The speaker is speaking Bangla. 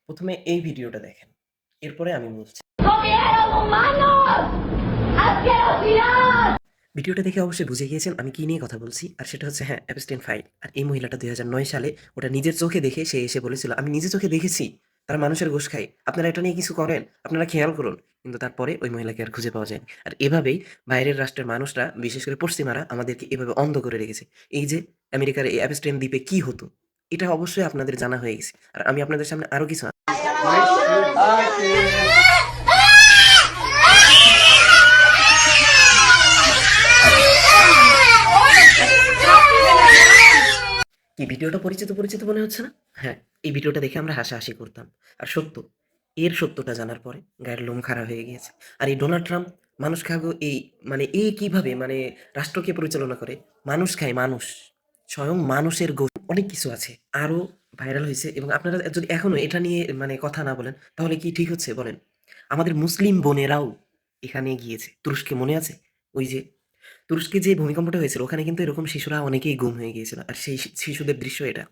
প্রথমে এই ভিডিওটা দেখেন, এরপরে আমি বলছি। ¡Comieron humanos! ¡Asquerosidad! ভিডিওটা দেখে অবশ্যই বুঝে গিয়েছেন আমি কি নিয়ে কথা বলছি, আর সেটা হচ্ছে অ্যাপস্টেইন ফাইল। আর এই মহিলাটা 2009 সালে ওটা নিজের চোখে দেখে সে এসে বলেছিল, আমি নিজের চোখে দেখেছি তারা মানুষের গোশ খায়, আপনারা এটা নিয়ে কিছু করেন, আপনারা খেয়াল করুন। কিন্তু তারপরে ওই মহিলাকে আর খুঁজে পাওয়া যায়নি। আর এভাবেই বাইরের রাষ্ট্রের মানুষরা, বিশেষ করে পশ্চিমারা, আমাদেরকে এভাবে অন্ধ করে রেখেছে। এই যে আমেরিকার এই অ্যাপস্টেইন দ্বীপে কি হতো, এটা অবশ্যই আপনাদের জানা হয়ে গেছে। আর আমি আপনাদের সামনে আরো কিছু কি, ভিডিওটা পরিচিত পরিচিত মনে হচ্ছে না? হ্যাঁ, এই ভিডিওটা দেখে আমরা হাসাহাসি করতাম। আর এর সত্যটা জানার পরে গায়ের লোম খাড়া হয়ে গিয়েছে। আর এই ডোনাল্ড ট্রাম্প মানুষ খাবো এই, মানে এই কিভাবে মানে রাষ্ট্রকে পরিচালনা করে? মানুষ খায় মানুষ, স্বয়ং মানুষের অনেক কিছু আছে আরো ভাইরাল হয়েছে। এবং আপনারা যদি এখনো এটা নিয়ে মানে কথা না বলেন, তাহলে কি ঠিক হচ্ছে বলেন? আমাদের মুসলিম বোনেরাও এখানে গিয়েছে। তুরস্কে মনে আছে? ওই যে তুরস্কে যে ভূমিকম্পটা হয়েছিল, ওখানে কিন্তু এরকম শিশুরা অনেকেই গুম হয়ে গিয়েছিল। আর সেই শিশুদের দৃশ্য এটা।